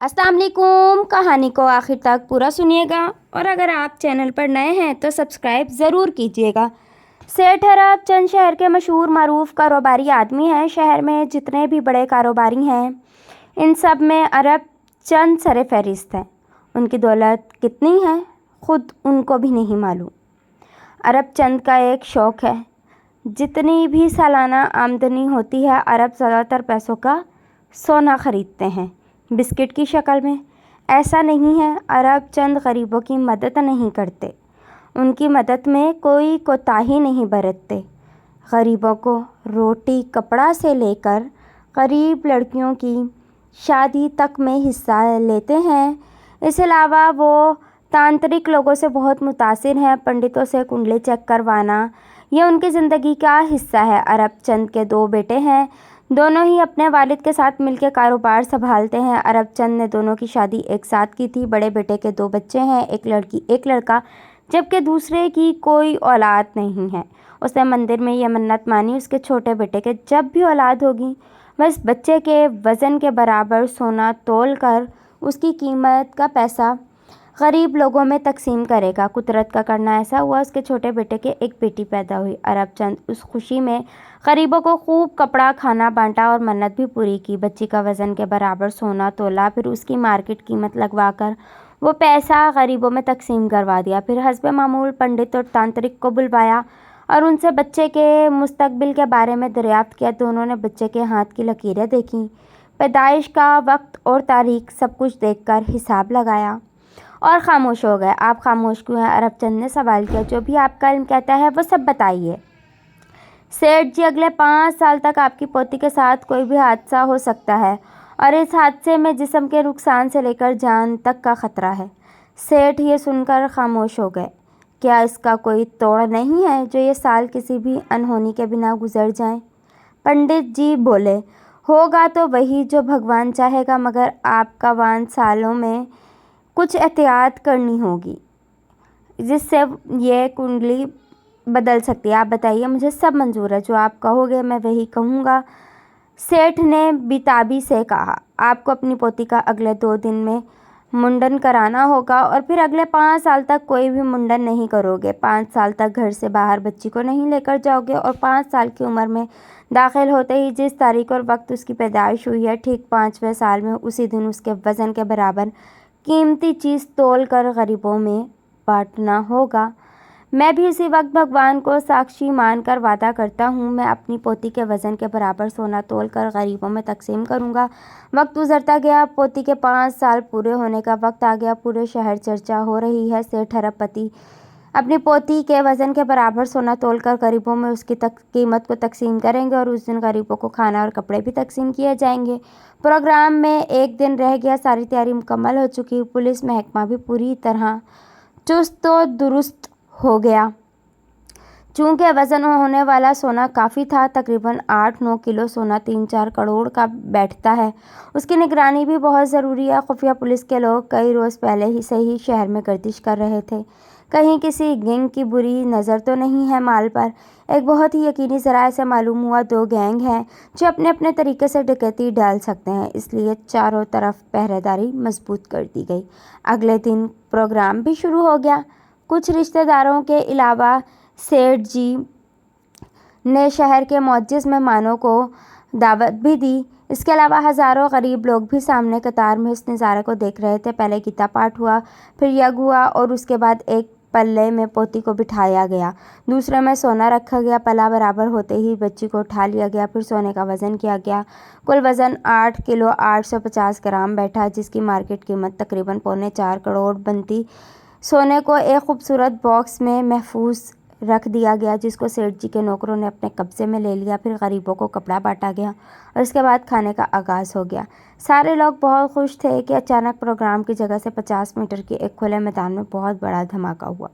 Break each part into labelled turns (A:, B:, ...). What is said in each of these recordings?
A: अस्सलाम वालेकुम। कहानी को आखिर तक पूरा सुनिएगा और अगर आप चैनल पर नए हैं तो सब्सक्राइब ज़रूर कीजिएगा। सेठ अरब चंद शहर के मशहूर मरूफ कारोबारी आदमी हैं। शहर में जितने भी बड़े कारोबारी हैं इन सब में अरब चंद सरे फहरिस्त हैं। उनकी दौलत कितनी है खुद उनको भी नहीं मालूम। अरब चंद का एक शौक़ है, जितनी भी सालाना आमदनी होती है अरब ज़्यादातर पैसों का सोना ख़रीदते हैं बिस्किट की शक्ल में। ऐसा नहीं है, अरब चंद गरीबों की मदद नहीं करते, उनकी मदद में कोई कोताही नहीं बरतते। गरीबों को रोटी कपड़ा से लेकर गरीब लड़कियों की शादी तक में हिस्सा लेते हैं। इसके अलावा वो तांत्रिक लोगों से बहुत मुतासिर हैं। पंडितों से कुंडली चेक करवाना ये उनकी ज़िंदगी का हिस्सा है। अरब चंद के 2 बेटे हैं, दोनों ही अपने वालिद के साथ मिलकर कारोबार संभालते हैं। अरब चंद ने दोनों की शादी एक साथ की थी। बड़े बेटे के 2 बच्चे हैं, एक लड़की एक लड़का, जबकि दूसरे की कोई औलाद नहीं है। उसने मंदिर में यह मन्नत मानी उसके छोटे बेटे के जब भी औलाद होगी वह इस बच्चे के वज़न के बराबर सोना तोल कर उसकी कीमत का पैसा गरीब लोगों में तकसीम करेगा। कुदरत का करना ऐसा हुआ, उसके छोटे बेटे के एक बेटी पैदा हुई। अरब चंद उस खुशी में गरीबों को खूब कपड़ा खाना बांटा और मन्नत भी पूरी की। बच्ची का वज़न के बराबर सोना तोला, फिर उसकी मार्केट कीमत लगवाकर वो पैसा गरीबों में तकसीम करवा दिया। फिर हस्ब मामूल पंडित और तांत्रिक को बुलवाया और उनसे बच्चे के मुस्तकबिल के बारे में दरियाफ्त किया। दोनों ने बच्चे के हाथ की लकीरें देखीं, पैदाइश का वक्त और तारीख सब कुछ देखकर हिसाब लगाया और ख़ामोश हो गए। आप खामोश क्यों हैं? अरब चंद ने सवाल किया। जो भी आपका इल्म कहता है वो सब बताइए। सेठ जी, अगले 5 साल तक आपकी पोती के साथ कोई भी हादसा हो सकता है और इस हादसे में जिस्म के नुकसान से लेकर जान तक का ख़तरा है। सेठ ये सुनकर खामोश हो गए। क्या इसका कोई तोड़ नहीं है जो ये साल किसी भी अनहोनी के बिना गुजर जाएं? पंडित जी बोले, होगा तो वही जो भगवान चाहेगा, मगर आपका 5 सालों में कुछ एहतियात करनी होगी जिससे ये कुंडली बदल सकती है। आप बताइए, मुझे सब मंजूर है, जो आप कहोगे मैं वही कहूँगा। सेठ ने बेताबी से कहा, आपको अपनी पोती का अगले 2 दिन में मुंडन कराना होगा और फिर अगले 5 साल तक कोई भी मुंडन नहीं करोगे। 5 साल तक घर से बाहर बच्ची को नहीं लेकर जाओगे और 5 साल की उम्र में दाखिल होते ही जिस तारीख और वक्त उसकी पैदाइश हुई है ठीक 5वें साल में उसी दिन उसके वज़न के बराबर कीमती चीज़ तोल कर गरीबों में बांटना होगा। मैं भी इसी वक्त भगवान को साक्षी मानकर वादा करता हूँ, मैं अपनी पोती के वज़न के बराबर सोना तोल कर गरीबों में तकसीम करूँगा। वक्त गुजरता गया, पोती के 5 साल पूरे होने का वक्त आ गया। पूरे शहर चर्चा हो रही है। सेठ अरबपति अपनी पोती के वज़न के बराबर सोना तोलकर गरीबों में उसकी कीमत को तकसीम करेंगे और उस दिन गरीबों को खाना और कपड़े भी तकसीम किए जाएंगे। प्रोग्राम में 1 दिन रह गया, सारी तैयारी मुकम्मल हो चुकी। पुलिस महकमा भी पूरी तरह चुस्त व दुरुस्त हो गया। चूँकि वज़न होने वाला सोना काफ़ी था, तकरीबन 8-9 किलो सोना 3-4 करोड़ का बैठता है। उसकी निगरानी भी बहुत ज़रूरी है। खुफिया पुलिस के लोग कई रोज़ पहले ही से ही शहर में गर्दिश कर रहे थे, कहीं किसी गैंग की बुरी नज़र तो नहीं है माल पर। एक बहुत ही यकीनी ज़राए से मालूम हुआ 2 गैंग हैं जो अपने अपने तरीके से डकैती डाल सकते हैं, इसलिए चारों तरफ पहरेदारी मजबूत कर दी गई। अगले दिन प्रोग्राम भी शुरू हो गया। कुछ रिश्तेदारों के अलावा सेठ जी ने शहर के मुअज्जिज़ मेहमानों को दावत भी दी। इसके अलावा हज़ारों गरीब लोग भी सामने कतार में इस नज़ारे को देख रहे थे। पहले गीता पाठ हुआ, फिर यज्ञ हुआ और उसके बाद एक पल्ले में पोती को बिठाया गया, दूसरे में सोना रखा गया। पला बराबर होते ही बच्ची को उठा लिया गया, फिर सोने का वज़न किया गया। कुल वज़न 8 किलो 850 ग्राम बैठा, जिसकी मार्केट कीमत तकरीबन 3.25 करोड़ बनती। सोने को एक खूबसूरत बॉक्स में महफूज रख दिया गया, जिसको सेठ जी के नौकरों ने अपने कब्जे में ले लिया। फिर गरीबों को कपड़ा बांटा गया और इसके बाद खाने का आगाज़ हो गया। सारे लोग बहुत खुश थे कि अचानक प्रोग्राम की जगह से 50 मीटर के एक खुले मैदान में बहुत बड़ा धमाका हुआ,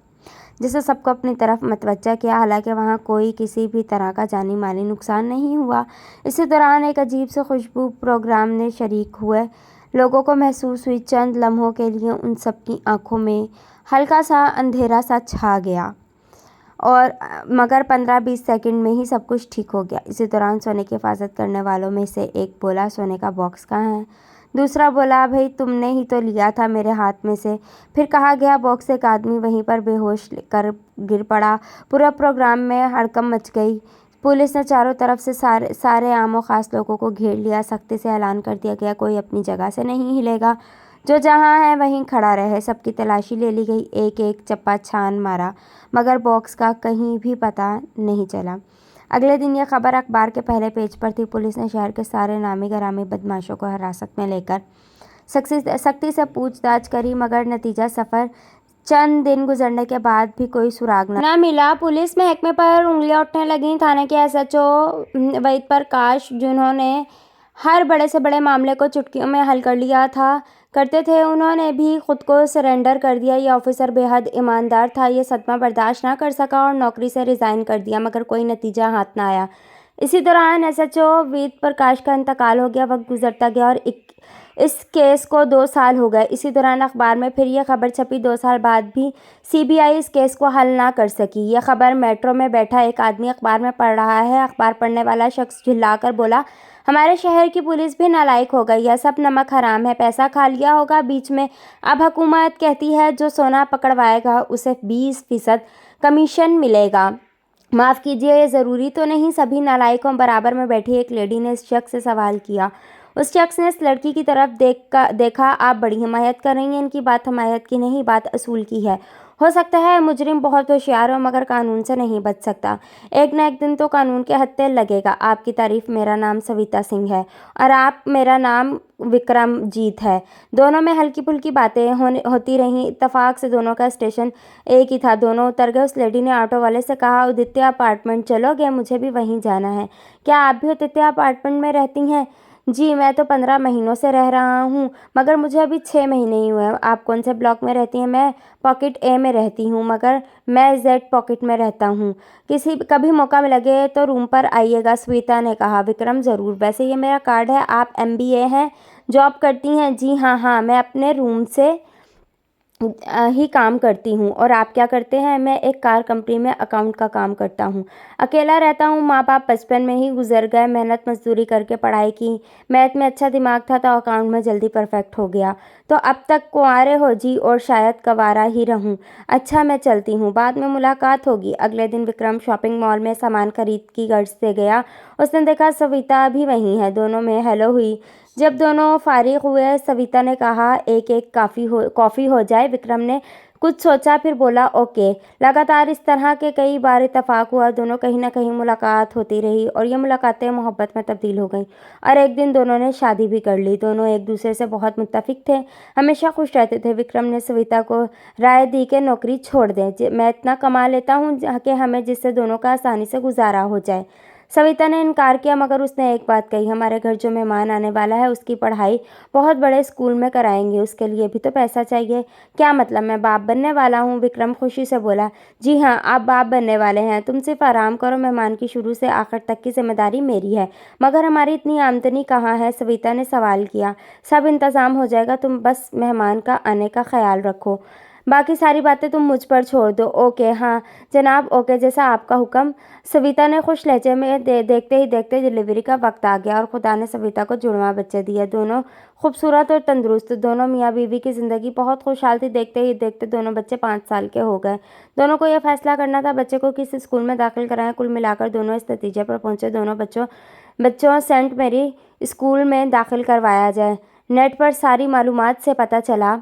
A: जिससे सबको अपनी तरफ मतवज्जा किया। हालांकि वहां कोई किसी भी तरह का जानी माली नुकसान नहीं हुआ। इसी दौरान एक अजीब सी खुशबू प्रोग्राम में शरीक हुए लोगों को महसूस हुई। चंद लम्हों के लिए उन सबकी आंखों में हल्का सा अंधेरा सा छा गया और मगर 15-20 सेकंड में ही सब कुछ ठीक हो गया। इसी दौरान सोने की हिफाजत करने वालों में से एक बोला, सोने का बॉक्स कहाँ है? दूसरा बोला, भाई तुमने ही तो लिया था मेरे हाथ में से। फिर कहा गया बॉक्स। एक आदमी वहीं पर बेहोश कर गिर पड़ा। पूरा प्रोग्राम में हड़कंप मच गई। पुलिस ने चारों तरफ से सारे आम और ख़ास लोगों को घेर लिया। सख्ती से ऐलान कर दिया गया, कोई अपनी जगह से नहीं हिलेगा, जो जहाँ है वहीं खड़ा रहे। सबकी तलाशी ले ली गई, एक एक चप्पा छान मारा, मगर बॉक्स का कहीं भी पता नहीं चला। अगले दिन यह खबर अखबार के पहले पेज पर थी। पुलिस ने शहर के सारे नामी गिरामी बदमाशों को हिरासत में लेकर सख्ती से पूछताछ करी, मगर नतीजा सफ़र। चंद दिन गुजरने के बाद भी कोई सुराग न मिला। पुलिस महकमे पर उंगलियां उठने लगीं। थाने के एसएचओ वैद प्रकाश, जिन्होंने हर बड़े से बड़े मामले को चुटकियों में हल कर लिया था करते थे, उन्होंने भी खुद को सरेंडर कर दिया। ये ऑफिसर बेहद ईमानदार था। ये सदमा बर्दाश्त ना कर सका और नौकरी से रिज़ाइन कर दिया, मगर कोई नतीजा हाथ ना आया। इसी दौरान एसएचओ वेद प्रकाश का इंतकाल हो गया। वक्त गुजरता गया और इस केस को 2 साल हो गए। इसी दौरान अखबार में फिर यह खबर छपी। 2 साल बाद भी सीबीआई इस केस को हल ना कर सकी। यह खबर मेट्रो में बैठा एक आदमी अखबार में पढ़ रहा है। अखबार पढ़ने वाला शख्स चिल्लाकर बोला, हमारे शहर की पुलिस भी नालायक हो गई। यह सब नमक हराम है, पैसा खा लिया होगा बीच में। अब हुकूमत कहती है जो सोना पकड़वाएगा उसे 20% कमीशन मिलेगा। माफ़ कीजिए, ये ज़रूरी तो नहीं। सभी नालायकों बराबर में बैठी एक लेडी ने इस शख्स से सवाल किया। उस शख्स ने इस लड़की की तरफ देखा। आप बड़ी हिमायत कर रही हैं। इनकी बात हिमायत की नहीं, बात असूल की है। हो सकता है मुजरिम बहुत होशियार हो, मगर कानून से नहीं बच सकता। एक न एक दिन तो कानून के हत्थे लगेगा। आपकी तारीफ, मेरा नाम सविता सिंह है और मेरा नाम विक्रमजीत है। दोनों में हल्की फुल्की बातें होती रहीं। इत्तेफाक से दोनों का स्टेशन एक ही था। दोनों उतर गए। उस लेडी ने ऑटो वाले से कहा, उदित्य अपार्टमेंट चलोगे? मुझे भी वहीं जाना है। क्या आप भी उदित्य अपार्टमेंट में रहती हैं? जी, मैं तो 15 महीनों से रह रहा हूँ, मगर मुझे अभी 6 महीने ही हुए हैं। आप कौन से ब्लॉक में रहती हैं? मैं पॉकेट ए में रहती हूँ, मगर मैं जेड पॉकेट में रहता हूँ। कभी मौका लगे तो रूम पर आइएगा, श्वेता ने कहा। विक्रम, ज़रूर। वैसे ये मेरा कार्ड है। आप MBA हैं, जॉब करती हैं? जी हाँ, मैं अपने रूम से ही काम करती हूँ। और आप क्या करते हैं? मैं एक कार कंपनी में अकाउंट का काम करता हूँ। अकेला रहता हूँ। माँ बाप बचपन में ही गुजर गए। मेहनत मजदूरी करके पढ़ाई की। मैथ में अच्छा दिमाग था तो अकाउंट में जल्दी परफेक्ट हो गया। तो अब तक कुंवारे हो जी, और शायद कंवारा ही रहूँ। अच्छा, मैं चलती हूँ, बाद में मुलाकात होगी। अगले दिन विक्रम शॉपिंग मॉल में सामान खरीद की गर्ज से गया। उसने देखा सविता भी वहीं है। दोनों में हेलो हुई। जब दोनों फारिग हुए, सविता ने कहा, एक एक कॉफ़ी हो जाए। विक्रम ने कुछ सोचा, फिर बोला, ओके। लगातार इस तरह के कई बार इत्तेफाक हुआ। दोनों कहीं ना कहीं मुलाकात होती रही और ये मुलाकातें मोहब्बत में तब्दील हो गईं। और एक दिन दोनों ने शादी भी कर ली। दोनों एक दूसरे से बहुत मुत्तफिक थे, हमेशा खुश रहते थे। विक्रम ने सविता को राय दी कि नौकरी छोड़ दें। मैं इतना कमा लेता हूँ कि हमें जिससे दोनों का आसानी से गुजारा हो जाए। सविता ने इनकार किया, मगर उसने एक बात कही, हमारे घर जो मेहमान आने वाला है उसकी पढ़ाई बहुत बड़े स्कूल में कराएंगे, उसके लिए भी तो पैसा चाहिए। क्या मतलब? मैं बाप बनने वाला हूँ? विक्रम खुशी से बोला। जी हाँ, आप बाप बनने वाले हैं। तुम सिर्फ आराम करो। मेहमान की शुरू से आखिर तक की जिम्मेदारी मेरी है। मगर हमारी इतनी आमदनी कहाँ है? सविता ने सवाल किया। सब इंतज़ाम हो जाएगा, तुम बस मेहमान का आने का ख्याल रखो। बाकी सारी बातें तुम मुझ पर छोड़ दो। ओके, हाँ जनाब, ओके, जैसा आपका हुक्म। सविता ने खुश लहजे में देखते ही देखते डिलीवरी का वक्त आ गया और खुदा ने सविता को जुड़वा बच्चे दिए। दोनों खूबसूरत और तंदुरुस्त। दोनों मियाँ बीवी की ज़िंदगी बहुत खुशहाल थी। देखते ही देखते दोनों बच्चे 5 साल के हो गए। दोनों को यह फैसला करना था बच्चे को किस स्कूल में दाखिल कराएं। कुल मिलाकर दोनों इस नतीजे पर पहुँचे, दोनों बच्चों सेंट मेरी स्कूल में दाखिल करवाया जाए। नेट पर सारी मालूमात से पता चला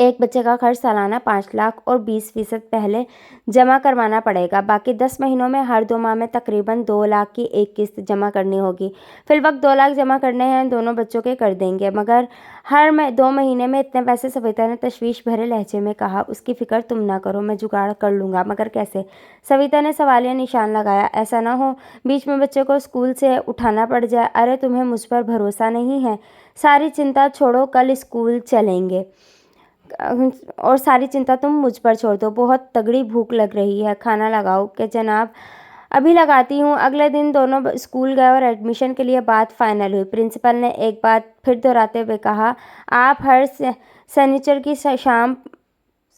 A: एक बच्चे का खर्च सालाना 5 लाख और 20% पहले जमा करवाना पड़ेगा। बाकी 10 महीनों में हर 2 माह में तकरीबन 2 लाख की एक किस्त जमा करनी होगी। फिल वक्त 2 लाख जमा करने हैं, दोनों बच्चों के कर देंगे, मगर हर 2 महीने में इतने पैसे। सविता ने तशवीश भरे लहजे में कहा। उसकी फ़िक्र तुम ना करो, मैं जुगाड़ कर लूँगा। मगर कैसे? सविता ने सवालिया निशान लगाया। ऐसा ना हो बीच में बच्चे को स्कूल से उठाना पड़ जाए। अरे तुम्हें मुझ पर भरोसा नहीं है? सारी चिंता छोड़ो, कल स्कूल चलेंगे और सारी चिंता तुम मुझ पर छोड़ दो। बहुत तगड़ी भूख लग रही है, खाना लगाओ। कि जनाब, अभी लगाती हूँ। अगले दिन दोनों स्कूल गए और एडमिशन के लिए बात फाइनल हुई। प्रिंसिपल ने एक बात फिर दोहराते हुए कहा, आप हर शनिचर की शाम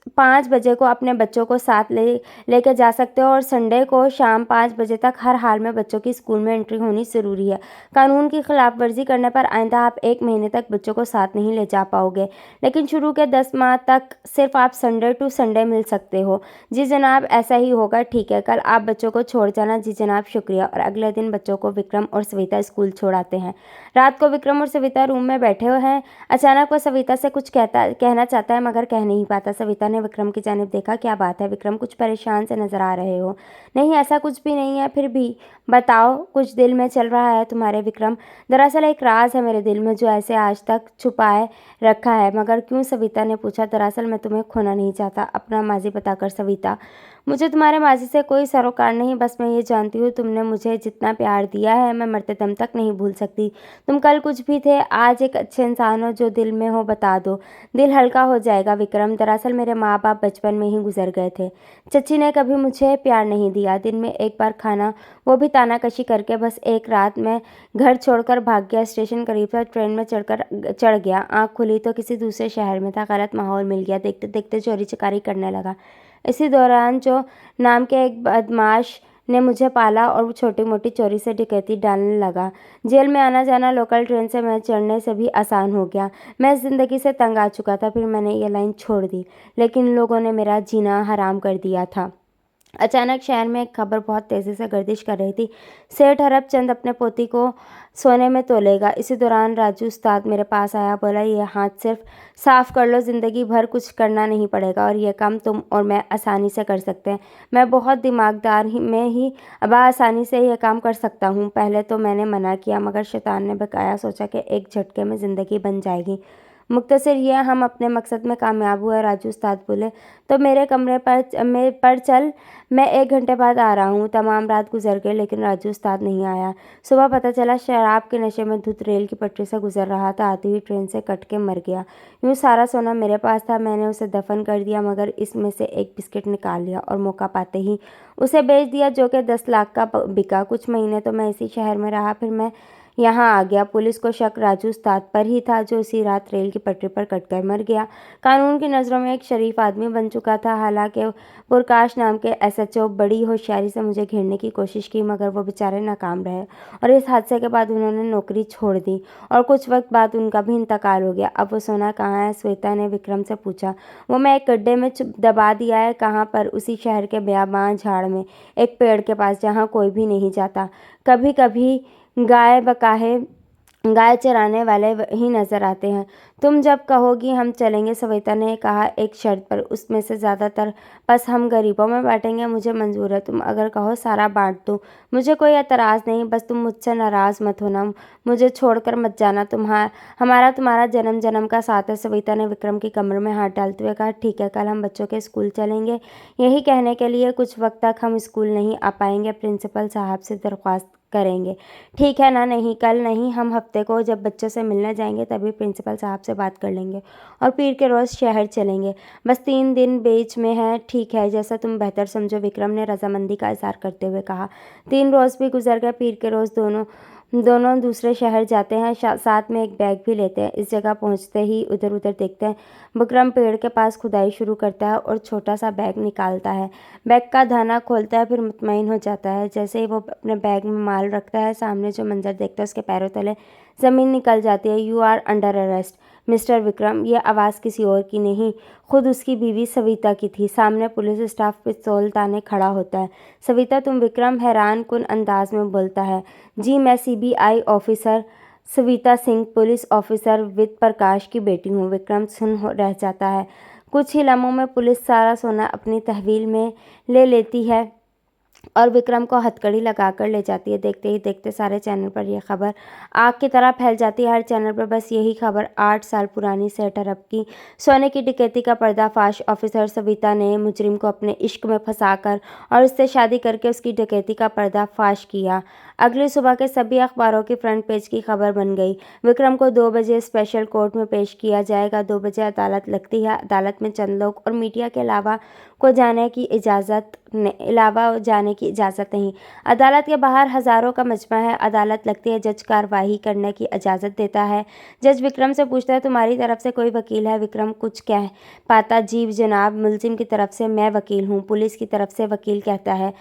A: 5 बजे को अपने बच्चों को साथ लेकर जा सकते हो और संडे को शाम 5 बजे तक हर हाल में बच्चों की स्कूल में एंट्री होनी ज़रूरी है। कानून की खिलाफवर्जी करने पर आइंदा आप 1 महीने तक बच्चों को साथ नहीं ले जा पाओगे, लेकिन शुरू के 10 माह तक सिर्फ आप संडे टू संडे मिल सकते हो। जी जनाब, ऐसा ही होगा। ठीक है, कल आप बच्चों को छोड़ जाना। जी जनाब, शुक्रिया। और अगले दिन बच्चों को विक्रम और सविता स्कूल छोड़ आते हैं। रात को विक्रम और सविता रूम में बैठे हुए हैं। अचानक वो सविता से कुछ कहना चाहता है मगर कह नहीं पाता। सविता ने विक्रम की जानिब देखा। क्या बात है विक्रम, कुछ परेशान से नजर आ रहे हो? नहीं, ऐसा कुछ भी नहीं है। फिर भी बताओ, कुछ दिल में चल रहा है तुम्हारे विक्रम? दरअसल एक राज है मेरे दिल में जो ऐसे आज तक छुपाए रखा है। मगर क्यों? सविता ने पूछा। दरअसल मैं तुम्हें खोना नहीं चाहता। अपना माजी बताकर सविता। मुझे तुम्हारे माजी से कोई सरोकार नहीं, बस मैं ये जानती हूँ तुमने मुझे जितना प्यार दिया है मैं मरते दम तक नहीं भूल सकती। तुम कल कुछ भी थे, आज एक अच्छे इंसान हो। जो दिल में हो बता दो, दिल हल्का हो जाएगा विक्रम। दरअसल मेरे माँ बाप बचपन में ही गुजर गए थे। चची ने कभी मुझे प्यार नहीं दिया। दिन में एक बार खाना, वो भी तानाकशी करके। बस एक रात मैं घर छोड़कर भाग गया। स्टेशन करीब था, ट्रेन में चढ़ गया। आँख खुली तो किसी दूसरे शहर में था। गलत माहौल मिल गया। देखते देखते चोरी चकारी करने लगा। इसी दौरान जो नाम के एक बदमाश ने मुझे पाला और वो छोटी मोटी चोरी से डकैती डालने लगा। जेल में आना जाना लोकल ट्रेन से मैं चढ़ने से भी आसान हो गया। मैं ज़िंदगी से तंग आ चुका था। फिर मैंने ये लाइन छोड़ दी, लेकिन इन लोगों ने मेरा जीना हराम कर दिया था। अचानक शहर में एक खबर बहुत तेज़ी से गर्दिश कर रही थी। सेठ हरबचंद अपने पोती को सोने में तोलेगा। इसी दौरान राजू उस्ताद मेरे पास आया। बोला, ये हाथ सिर्फ साफ़ कर लो, ज़िंदगी भर कुछ करना नहीं पड़ेगा और ये काम तुम और मैं आसानी से कर सकते हैं। मैं बहुत दिमागदार में ही अब आसानी से ये काम कर सकता हूँ। पहले तो मैंने मना किया, मगर शैतान ने बकाया। सोचा कि एक झटके में ज़िंदगी बन जाएगी। मुख्तसर ये हम अपने मकसद में कामयाब हुए। राजू उस्ताद बोले, तो मेरे कमरे पर चल, मैं 1 घंटे बाद आ रहा हूँ। तमाम रात गुजर गई, लेकिन राजू उस्ताद नहीं आया। सुबह पता चला शराब के नशे में धुत रेल की पटरी से गुजर रहा था। आती हुई ट्रेन से कट के मर गया। यूँ सारा सोना मेरे पास था। मैंने उसे दफन कर दिया, मगर इसमें से एक बिस्किट निकाल लिया और मौका पाते ही उसे बेच दिया, जो कि 10 लाख का बिका। कुछ महीने तो मैं इसी शहर में रहा, फिर मैं यहाँ आ गया। पुलिस को शक राजू उस्ताद पर ही था, जो उसी रात रेल की पटरी पर कटकर मर गया। कानून की नज़रों में एक शरीफ आदमी बन चुका था। हालांकि पुरकाश नाम के एसएचओ बड़ी होशियारी से मुझे घेरने की कोशिश की, मगर वो बेचारे नाकाम रहे और इस हादसे के बाद उन्होंने नौकरी छोड़ दी और कुछ वक्त बाद उनका भी इंतकाल हो गया। अब वो सोना कहाँ है? श्वेता ने विक्रम से पूछा। वो मैं एक गड्ढे में दबा दिया है। कहाँ पर? उसी शहर के बयाबान झाड़ में, एक पेड़ के पास, जहाँ कोई भी नहीं जाता। कभी कभी गाय चराने वाले ही नजर आते हैं। तुम जब कहोगी हम चलेंगे, सविता ने कहा, एक शर्त पर। उसमें से ज़्यादातर बस हम गरीबों में बांटेंगे। मुझे मंजूर है, तुम अगर कहो सारा बांट दूँ, मुझे कोई एतराज़ नहीं। बस तुम मुझसे नाराज़ मत होना, मुझे छोड़कर मत जाना। हमारा तुम्हारा जन्म जन्म का साथ है। सविता ने विक्रम की कमर में हाथ डालते हुए कहा, ठीक है, कल हम बच्चों के स्कूल चलेंगे। यही कहने के लिए कुछ वक्त तक हम स्कूल नहीं आ पाएंगे। प्रिंसिपल साहब से दरख्वास्त करेंगे, ठीक है ना? नहीं, कल नहीं, हम हफ्ते को जब बच्चों से मिलने जाएंगे तभी प्रिंसिपल साहब से बात कर लेंगे और पीर के रोज़ शहर चलेंगे। बस 3 दिन बीच में है। ठीक है, जैसा तुम बेहतर समझो, विक्रम ने रजामंदी का इजहार करते हुए कहा। 3 रोज़ भी गुजर गए। पीर के रोज़ दोनों दूसरे शहर जाते हैं, साथ में एक बैग भी लेते हैं। इस जगह पहुंचते ही उधर उधर देखते हैं। विक्रम पेड़ के पास खुदाई शुरू करता है और छोटा सा बैग निकालता है। बैग का धाना खोलता है, फिर मुतमईन हो जाता है। जैसे ही वो अपने बैग में माल रखता है, सामने जो मंजर देखता है उसके पैरों तले ज़मीन निकल जाती है। You are under arrest mister Vikram. ये आवाज़ किसी और की नहीं, खुद उसकी बीवी सविता की थी। सामने पुलिस स्टाफ पिस्तौल ताने खड़ा होता है। सविता, तुम? विक्रम हैरान कुन अंदाज में बोलता है। जी, मैं CBI officer Savita Singh, police officer with Prakash की बेटी हूँ। विक्रम सुन रह जाता है। कुछ ही लम्हों में पुलिस सारा सोना अपनी तहवील में ले लेती है और विक्रम को हथकड़ी लगाकर ले जाती है। देखते ही देखते सारे चैनल पर यह खबर आग की तरह फैल जाती है। हर चैनल पर बस यही खबर। 8 साल पुरानी सेठ अरब की सोने की डकैती का पर्दाफाश। ऑफिसर सविता ने मुजरिम को अपने इश्क में फंसाकर और उससे शादी करके उसकी डकैती का पर्दाफाश किया। अगली सुबह के सभी अखबारों की फ्रंट पेज की खबर बन गई। विक्रम को 2 बजे स्पेशल कोर्ट में पेश किया जाएगा। 2 बजे अदालत लगती है। अदालत में चंद लोग और मीडिया के अलावा जाने की इजाज़त नहीं। अदालत के बाहर हज़ारों का मजमा है। अदालत लगती है। जज कार्रवाई करने की इजाज़त देता है। जज विक्रम से पूछता है, तुम्हारी तरफ से कोई वकील है? विक्रम कुछ कह पाता, जी जनाब, मुलजिम की तरफ से मैं वकील हूँ। पुलिस की तरफ से वकील कहता है,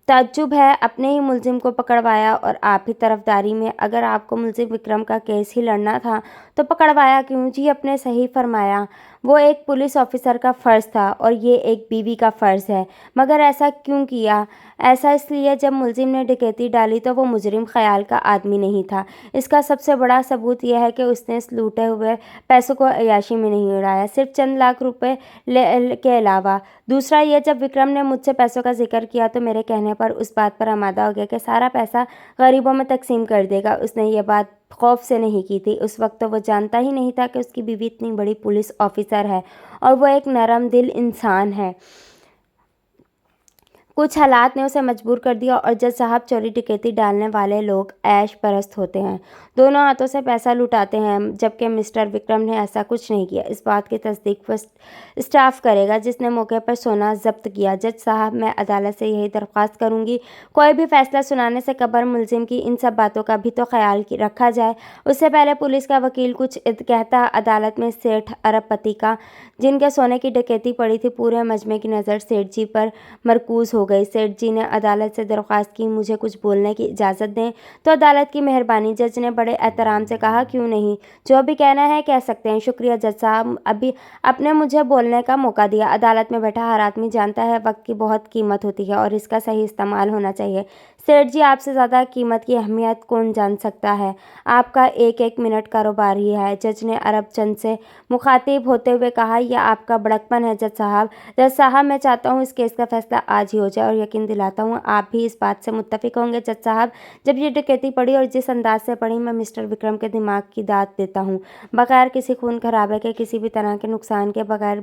A: ताज्जुब है, अपने ही मुलजिम को पकड़वाया और आप ही तरफदारी में। अगर आपको मुलजिम विक्रम का केस ही लड़ना था तो पकड़वाया क्यों? जी आपने सही फरमाया, वो एक पुलिस ऑफिसर का फ़र्ज़ था और ये एक बीवी का फ़र्ज़ है। मगर ऐसा क्यों किया? ऐसा इसलिए, जब मुलजिम ने डकैती डाली तो वो मुजरिम ख्याल का आदमी नहीं था। इसका सबसे बड़ा सबूत यह है कि उसने इस लूटे हुए पैसों को अय्याशी में नहीं उड़ाया, सिर्फ चंद लाख रुपए के अलावा। दूसरा ये, जब विक्रम ने मुझसे पैसों का जिक्र किया तो मेरे कहने पर उस बात पर आमादा हो गया कि सारा पैसा गरीबों में तकसीम कर देगा। उसने ये बात खौफ से नहीं की थी। उस वक्त तो वो जानता ही नहीं था कि उसकी बीवी इतनी बड़ी पुलिस ऑफिसर है और वो एक नरम दिल इंसान है। कुछ हालात ने उसे मजबूर कर दिया और जज साहब, चोरी डकैती डालने वाले लोग ऐश परस्त होते हैं, दोनों हाथों से पैसा लुटाते हैं, जबकि मिस्टर विक्रम ने ऐसा कुछ नहीं किया। इस बात की तस्दीक वो स्टाफ करेगा जिसने मौके पर सोना जब्त किया। जज साहब, मैं अदालत से यही दरख्वास्त करूंगी, कोई भी फैसला सुनाने से कब्र मुलजिम की इन सब बातों का भी तो ख्याल रखा जाए। उससे पहले पुलिस का वकील कुछ कहता। अदालत में सेठ अरबपति का, जिनके सोने की डकैती पड़ी थी, पूरे मजमे की नज़र सेठ जी पर मरकूज हो गई। सेठ जी ने अदालत से दरख्वास्त की, मुझे कुछ बोलने की इजाज़त दें। तो अदालत की मेहरबानी। जज ने बड़े एहतराम से कहा, क्यों नहीं, जो भी कहना है कह सकते हैं। शुक्रिया जज साहब, अभी आपने मुझे बोलने का मौका दिया। अदालत में बैठा हर आदमी जानता है वक्त की बहुत कीमत होती है और इसका सही इस्तेमाल होना चाहिए। सेठ जी, आपसे ज़्यादा कीमत की अहमियत कौन जान सकता है? आपका एक एक मिनट कारोबार ही है। जज ने अरबचंद से मुखातिब होते हुए कहा, यह आपका बड़कपन है जज साहब। जज साहब, मैं चाहता हूँ इस केस का फैसला आज ही हो जाए और यकीन दिलाता हूँ आप भी इस बात से मुत्तफिक होंगे। जज साहब, जब ये डकैती पड़ी और जिस अंदाज से पड़ी, मैं मिस्टर विक्रम के दिमाग की दाद देता हूँ। बगैर किसी खून खराबे के, किसी भी तरह के नुकसान के बगैर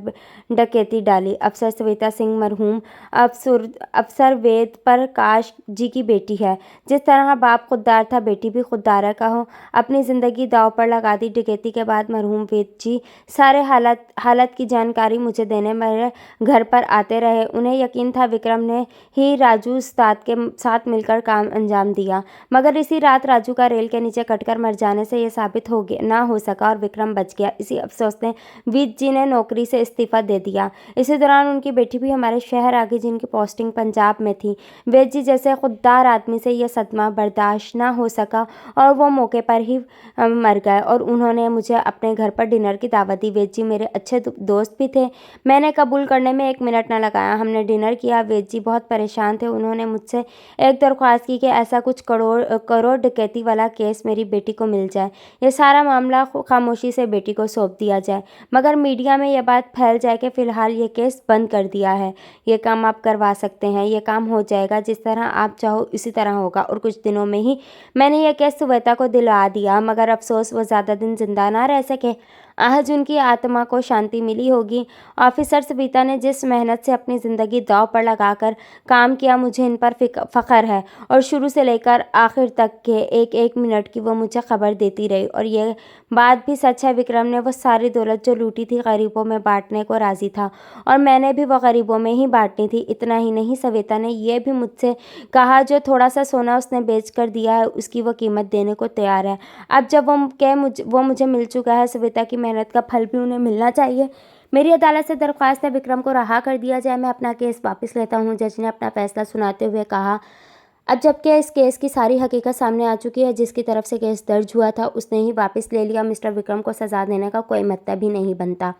A: डकैती डाली। अफसर सविता सिंह मरहूम अफसर वेद प्रकाश जी की बेटी है। जिस तरह बाप खुददार था, बेटी भी खुददार का हो। अपनी ज़िंदगी दांव पर लगा दी। डकैती के बाद मरहूम वेद जी सारे हालत की जानकारी मुझे देने मेरे घर पर आते रहे। उन्हें यकीन था विक्रम ने ही राजू उस्ताद के साथ मिलकर काम अंजाम दिया, मगर इसी रात राजू का रेल के नीचे कटकर मर जाने से यह साबित ना हो सका और विक्रम बच गया। इसी अफसोस ने वेद जी ने नौकरी से इस्तीफा दे दिया। इसी दौरान उनकी बेटी भी हमारे शहर आ गई, जिनकी पोस्टिंग पंजाब में थी। वेद जी जैसे खुददार आदमी से यह सदमा बर्दाश्त ना हो सका और वो मौके पर ही मर गए और उन्होंने मुझे अपने घर पर डिनर की दावत दी। वेद जी मेरे अच्छे दोस्त भी थे। मैंने कबूल करने में 1 मिनट न लगाया। हमने डिनर किया। वेद जी बहुत परेशान थे। उन्होंने मुझसे एक दरख्वास्त की कि ऐसा कुछ करोड़ डकैती वाला केस मेरी बेटी को मिल जाए। यह सारा मामला खामोशी से बेटी को सौंप दिया जाए, मगर मीडिया में यह बात फैल जाए कि फ़िलहाल ये केस बंद कर दिया है। ये काम आप करवा सकते हैं। ये काम हो जाएगा, जिस तरह आप चाहो इसी तरह होगा। और कुछ दिनों में ही मैंने यह केस श्वेता को दिलवा दिया, मगर अफसोस वो ज़्यादा दिन जिंदा ना रह सके। आज उनकी आत्मा को शांति मिली होगी। ऑफिसर सविता ने जिस मेहनत से अपनी ज़िंदगी दांव पर लगाकर काम किया, मुझे इन पर फ़ख्र है और शुरू से लेकर आखिर तक के एक एक मिनट की वो मुझे खबर देती रही। और ये बात भी सच है, विक्रम ने वो सारी दौलत जो लूटी थी गरीबों में बांटने को राज़ी था और मैंने भी वो गरीबों में ही बांटनी थी। इतना ही नहीं, सविता ने यह भी मुझसे कहा, जो थोड़ा सा सोना उसने बेच कर दिया है उसकी वो कीमत देने को तैयार है। अब जब वो मुझे मिल चुका है, सविता की मेहनत का फल भी उन्हें मिलना चाहिए। मेरी अदालत से दरख्वास्त है, विक्रम को रहा कर दिया जाए। मैं अपना केस वापस लेता हूँ। जज ने अपना फैसला सुनाते हुए कहा, अब जबकि इस केस की सारी हकीकत सामने आ चुकी है, जिसकी तरफ से केस दर्ज हुआ था उसने ही वापस ले लिया। मिस्टर विक्रम को सज़ा देने का कोई मतलब ही नहीं बनता।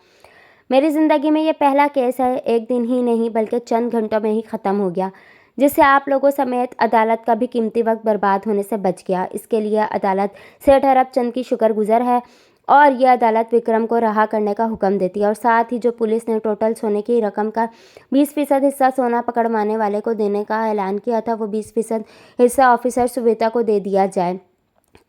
A: मेरी ज़िंदगी में ये पहला केस है, एक दिन ही नहीं बल्कि चंद घंटों में ही ख़त्म हो गया, जिससे आप लोगों समेत अदालत का भी कीमती वक्त बर्बाद होने से बच गया। इसके लिए अदालत सेठ अरबचंद की शुक्रगुजार है और यह अदालत विक्रम को रहा करने का हुक्म देती है और साथ ही जो पुलिस ने टोटल सोने की रकम का 20% हिस्सा सोना पकड़वाने वाले को देने का ऐलान किया था, वो 20% हिस्सा ऑफिसर सुवेता को दे दिया जाए।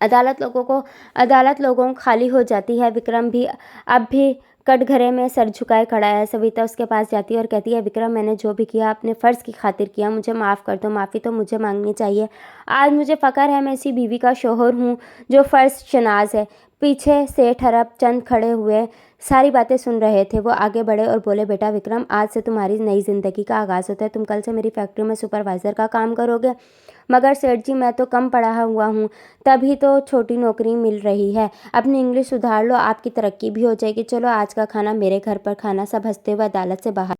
A: अदालत लोगों खाली हो जाती है। विक्रम भी अब भी कटघरे में सर झुकाए खड़ा है। सविता उसके पास जाती है और कहती है, विक्रम, मैंने जो भी किया अपने फ़र्ज़ की खातिर किया, मुझे माफ़ कर दो। माफ़ी तो मुझे मांगनी चाहिए। आज मुझे फ़ख्र है मैं ऐसी बीवी का शौहर हूँ जो फ़र्ज़ शनाज़ है। पीछे सेठ हरबचंद खड़े हुए सारी बातें सुन रहे थे। वो आगे बढ़े और बोले, बेटा विक्रम, आज से तुम्हारी नई ज़िंदगी का आगाज़ होता है। तुम कल से मेरी फैक्ट्री में सुपरवाइज़र का काम करोगे। मगर सेठ जी, मैं तो कम पढ़ा हुआ हूँ, तभी तो छोटी नौकरी मिल रही है। अपनी इंग्लिश सुधार लो, आपकी तरक्की भी हो जाएगी। चलो आज का खाना मेरे घर पर खाना। सब हंसते हुए अदालत से बाहर